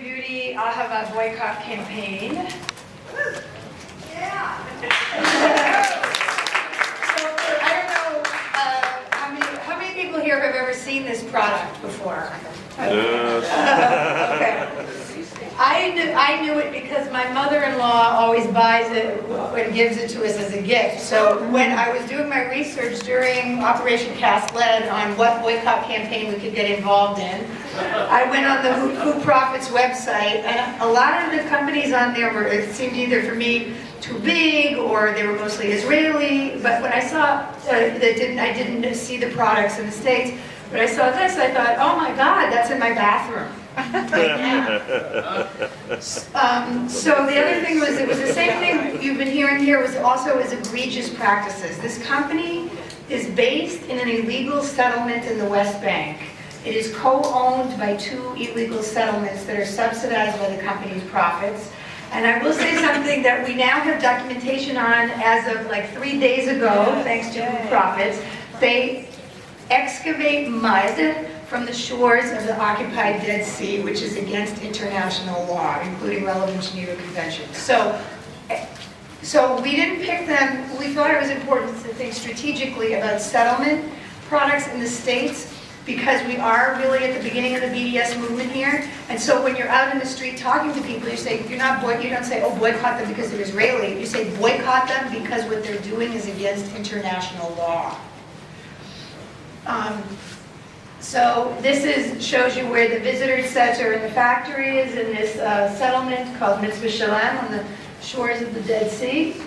Beauty Ahava Boycott campaign. Yeah. So I don't know how many people here have ever seen this product before? Okay. I knew it because my mother-in-law always buys it and gives it to us as a gift. So when I was doing my research during Operation Cast Lead on what boycott campaign we could get involved in, I went on the Who Profits website, and a lot of the companies on there were, it seemed either for me too big or they were mostly Israeli. But when I saw I didn't see the products in the States, but I saw this, I thought, oh my God, that's in my bathroom. So the other thing was, it was the same thing you've been hearing here, was also as egregious practices. This company is based in an illegal settlement in the West Bank. It is co-owned by 2 illegal settlements that are subsidized by the company's profits. And I will say something that we now have documentation on as of like 3 days ago, thanks to Who Profits. They excavate mud from the shores of the occupied Dead Sea, which is against international law, including relevant Geneva Conventions. So we didn't pick them. We thought it was important to think strategically about settlement products in the States, because we are really at the beginning of the BDS movement here. And so when you're out in the street talking to people, you say, you don't say, oh, boycott them because they're Israeli. You say, boycott them because what they're doing is against international law. So this shows you where the visitor center and the factory is in this settlement called Mitzvah Shalem on the shores of the Dead Sea.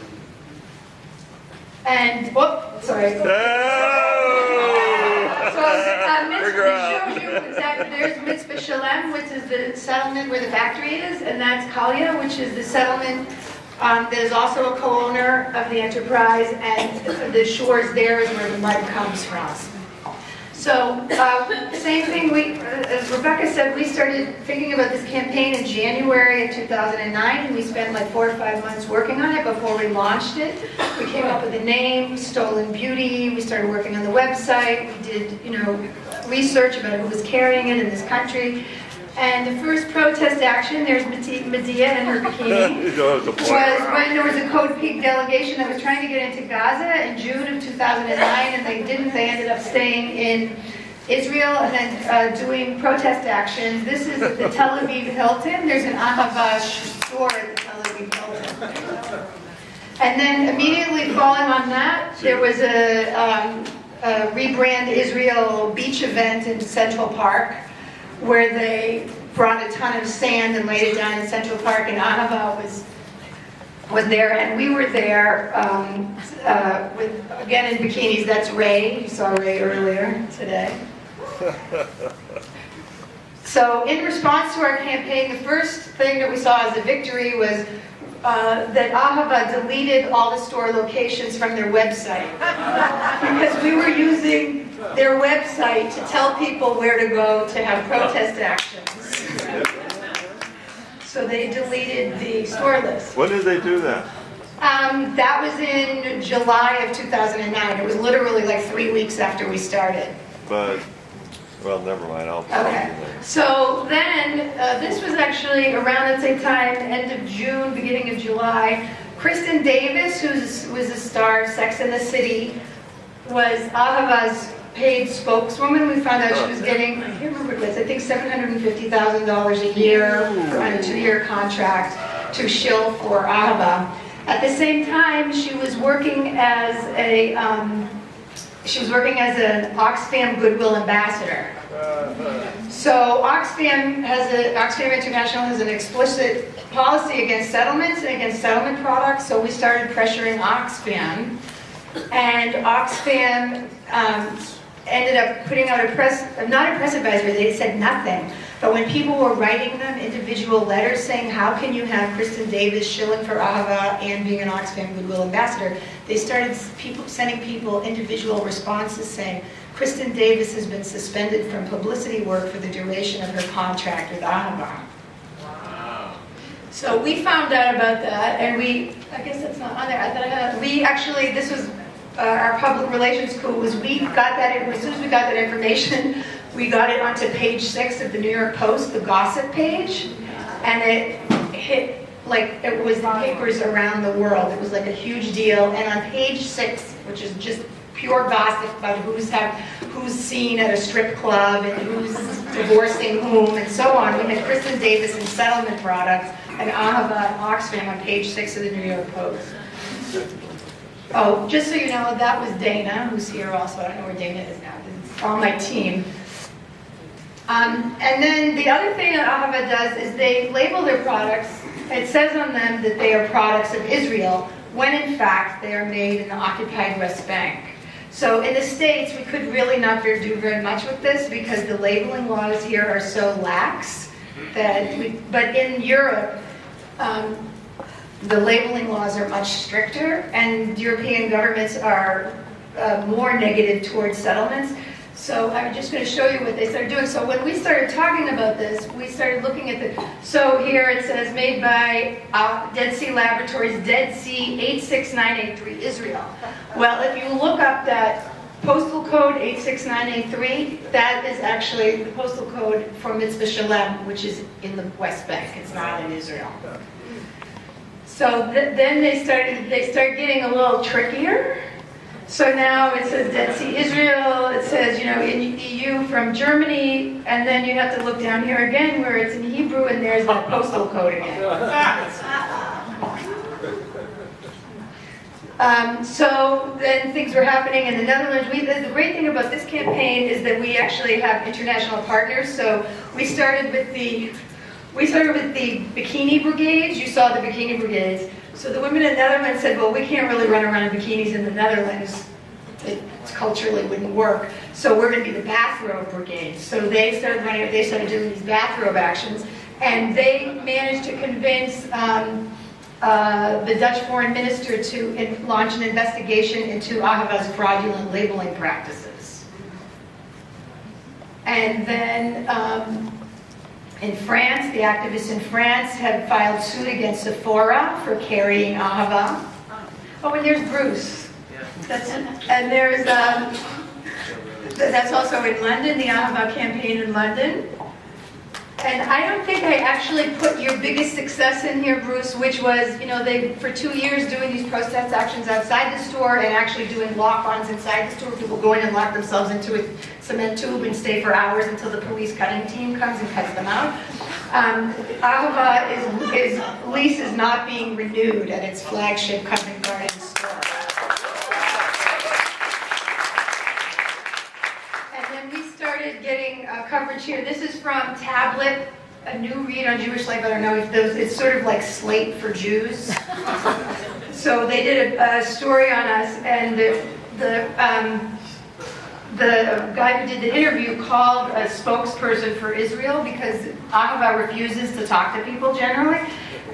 And, sorry. Shows you exactly, there's Mitzvah Shalem, which is the settlement where the factory is, and that's Kalia, which is the settlement that is also a co-owner of the enterprise, and the shores there is where the mud comes from. So, same thing, as Rebecca said, we started thinking about this campaign in January of 2009, and we spent like 4 or 5 months working on it before we launched it. We came up with a name, Stolen Beauty, we started working on the website, we did, research about who was carrying it in this country. And the first protest action, there's Medea in her bikini, was when there was a Code Peak delegation that was trying to get into Gaza in June of 2009, and they didn't. They ended up staying in Israel and then doing protest actions. This is the Tel Aviv Hilton. There's an Ahava store at the Tel Aviv Hilton. And then immediately following on that, there was a Rebrand Israel beach event in Central Park, where they brought a ton of sand and laid it down in Central Park, and Ahava was there, and we were there again in bikinis. That's Ray. You saw Ray earlier today. So in response to our campaign, the first thing that we saw as a victory was that Ahava deleted all the store locations from their website, because we were using their website to tell people where to go to have protest actions. So they deleted the store list. When did they do that? That was in July of 2009. It was literally like 3 weeks after we started. But, well, never mind. I'll Okay. So then, this was actually around the same time, end of June, beginning of July. Kristen Davis, who was a star of Sex and the City, was Ahava's paid spokeswoman. We found out she was getting, I can't remember what it was, I think $750,000 a year on a 2-year contract to shill for Ahava. At the same time, she was working as an Oxfam Goodwill ambassador. So Oxfam International has an explicit policy against settlements and against settlement products. So we started pressuring Oxfam, and Oxfam ended up putting out not a press advisory. They said nothing. But when people were writing them individual letters saying, how can you have Kristen Davis shilling for Ahava and being an Oxfam Goodwill ambassador, they started sending people individual responses saying, Kristen Davis has been suspended from publicity work for the duration of her contract with Ahava. Wow. So we found out about that, and I guess that's not on there. This was our public relations school, as soon as we got that information, we got it onto page 6 of the New York Post, the gossip page. and it hit, like, it was the papers around the world. It was like a huge deal, and on page 6, which is just pure gossip about who's seen at a strip club and who's divorcing whom and so on, we had Kristen Davis in Settlement Products and Ahava and Oxfam on page 6 of the New York Post. Oh, just so you know, that was Dana, who's here also. I don't know where Dana is now. It's on my team. And then the other thing that Ahava does is they label their products. It says on them that they are products of Israel, when in fact they are made in the occupied West Bank. So in the States, we could really not do very much with this because the labeling laws here are so lax that but in Europe, the labeling laws are much stricter, and European governments are more negative towards settlements. So I'm just going to show you what they started doing. So when we started talking about this, we started looking at so here it says made by Dead Sea Laboratories, Dead Sea 86983, Israel. Well, if you look up that postal code 86983, that is actually the postal code for Mitzvah Shalem, which is in the West Bank. It's not in Israel. So then they start getting a little trickier. So now it says Dead Sea Israel, it says, in EU from Germany, and then you have to look down here again where it's in Hebrew, and there's that postal code again. So then things were happening in the Netherlands. The great thing about this campaign is that we actually have international partners. So we started with the bikini brigades. You saw the bikini brigades. So the women in the Netherlands said, well, we can't really run around in bikinis in the Netherlands. It culturally wouldn't work. So we're going to be the bathrobe brigade. So they started doing these bathrobe actions. And they managed to convince the Dutch foreign minister to launch an investigation into Ahava's fraudulent labeling practices. And then in France, the activists in France have filed suit against Sephora for carrying Ahava. Oh, and there's Bruce. And there's, that's also in London, the Ahava campaign in London. And I don't think I actually put your biggest success in here, Bruce, which was, they, for 2 years, doing these protest actions outside the store and actually doing lock-ons inside the store. People go in and lock themselves into a cement tube and stay for hours until the police cutting team comes and cuts them out. Ahava's lease is not being renewed at its flagship Covent Garden store. Started getting coverage here. This is from Tablet, a new read on Jewish life. I don't know if it's sort of like Slate for Jews. So they did a story on us, and the guy who did the interview called a spokesperson for Israel because Ahava refuses to talk to people generally,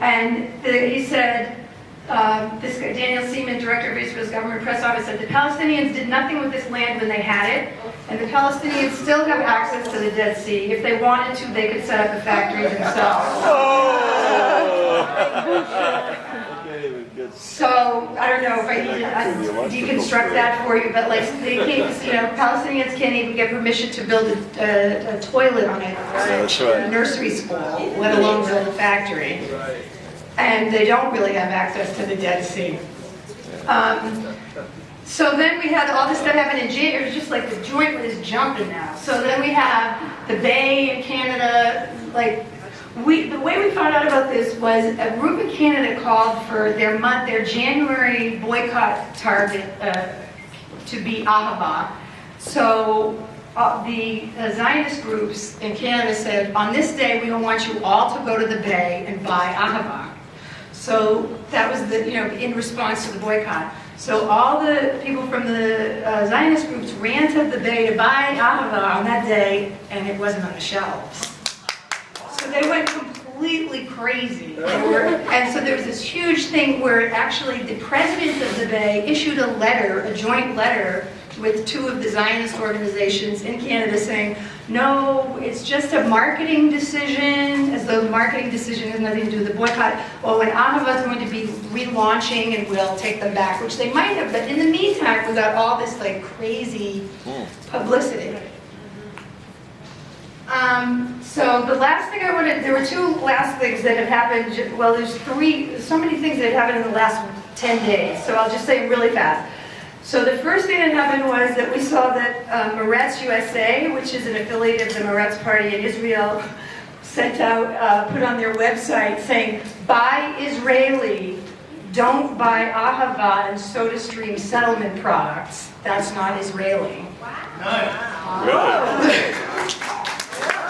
and he said, this guy, Daniel Seaman, director of Israel's government press office, said the Palestinians did nothing with this land when they had it, and the Palestinians still have access to the Dead Sea. If they wanted to, they could set up a factory themselves. So I don't know if I need to deconstruct that for you, but like they can't, Palestinians can't even get permission to build a toilet on a nursery school, let alone build a factory. And they don't really have access to the Dead Sea. So then we had all this stuff happening in January. It was just like the joint was jumping now. So then we have the Bay in Canada. The way we found out about this was a group in Canada called for their January boycott target to be Ahava. So the Zionist groups in Canada said, on this day we don't want you all to go to the Bay and buy Ahava. So that was in response to the boycott. So all the people from the Zionist groups ran to the Bay to buy Ahava on that day, and it wasn't on the shelves. So they went completely crazy. And so there was this huge thing where actually the president of the Bay issued a joint letter with 2 of the Zionist organizations in Canada saying, no, it's just a marketing decision, as though the marketing decision has nothing to do with the boycott. Well, when Ahava is going to be relaunching and we'll take them back, which they might have, but in the meantime, we got all this crazy publicity. So the last thing I wanted, there were two last things that have happened, well, there's so many things that have happened in the last 10 days, so I'll just say them really fast. So the first thing that happened was that we saw that Meretz USA, which is an affiliate of the Meretz Party in Israel, sent out, put on their website saying, buy Israeli, don't buy Ahava and SodaStream settlement products. That's not Israeli.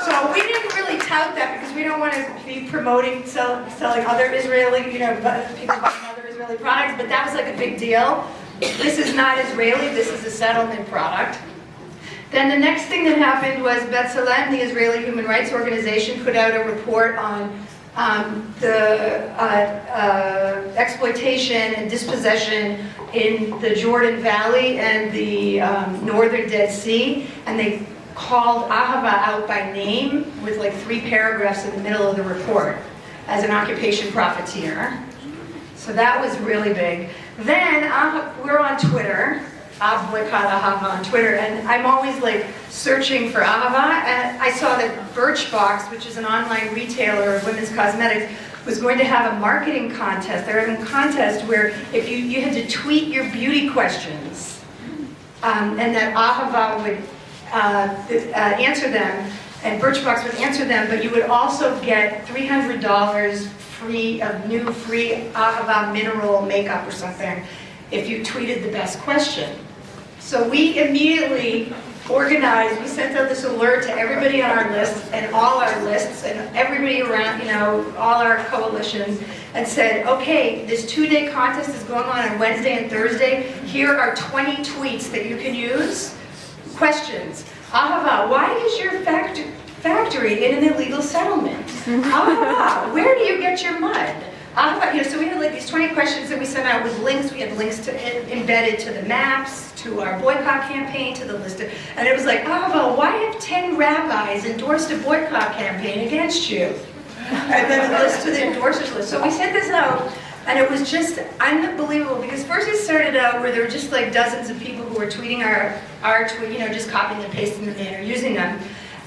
So we didn't really tout that because we don't want to be promoting selling other Israeli, people buying other Israeli products, but that was like a big deal. This is not Israeli, this is a settlement product. Then the next thing that happened was B'Tselem, the Israeli human rights organization, put out a report on the exploitation and dispossession in the Jordan Valley and the northern Dead Sea, and they called Ahava out by name with like 3 paragraphs in the middle of the report as an occupation profiteer. So that was really big. Then we're on Twitter, Ahava Boycott Ahava on Twitter, and I'm always like searching for Ahava, and I saw that Birchbox, which is an online retailer of women's cosmetics, was going to have a marketing contest. They're having a contest where if you had to tweet your beauty questions, and that Ahava would answer them, and Birchbox would answer them, but you would also get $300 free of new free Ahava mineral makeup or something if you tweeted the best question. So we immediately organized, we sent out this alert to everybody on our list and all our lists and everybody around, all our coalitions, and said, okay, this 2-day contest is going on Wednesday and Thursday. Here are 20 tweets that you can use. Questions. Ahava, why is your factory in an illegal settlement? Ahava, where do you get your mud? Ahava, so we had like these 20 questions that we sent out with links. We had links embedded to the maps, to our boycott campaign, to the list. And it was like, Ahava, why have 10 rabbis endorsed a boycott campaign against you? And then a list to the endorsers list. So we sent this out, and it was just unbelievable, because first it started out where there were just like dozens of people who were tweeting our tweet, just copying and pasting them in or using them.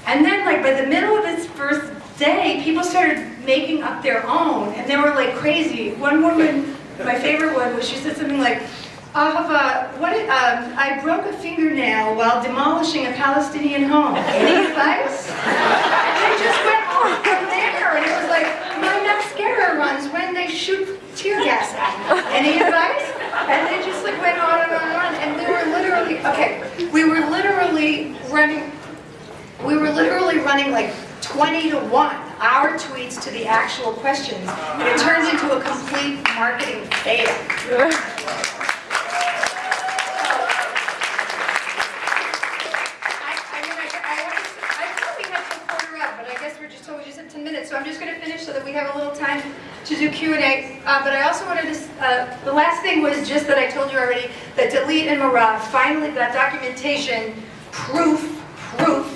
And then like by the middle of its first day, people started making up their own, and they were like crazy. One woman, my favorite one, was she said something like, Ahava, I broke a fingernail while demolishing a Palestinian home. Any advice? And they just went on from there, and it was like, my mascara runs when they shoot tear gas at me. Any advice? And they just like went on and on and on, and they were literally, we were literally running like 20 to 1, our tweets to the actual questions, and it turns into a complete marketing fail. We just had 10 minutes, so I'm just going to finish so that we have a little time to do Q&A. But I also wanted to, the last thing was just that I told you already, that Dalit and Mara finally got documentation, proof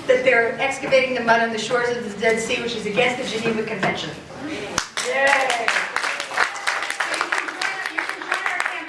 that they're excavating the mud on the shores of the Dead Sea, which is against the Geneva Convention. Yay!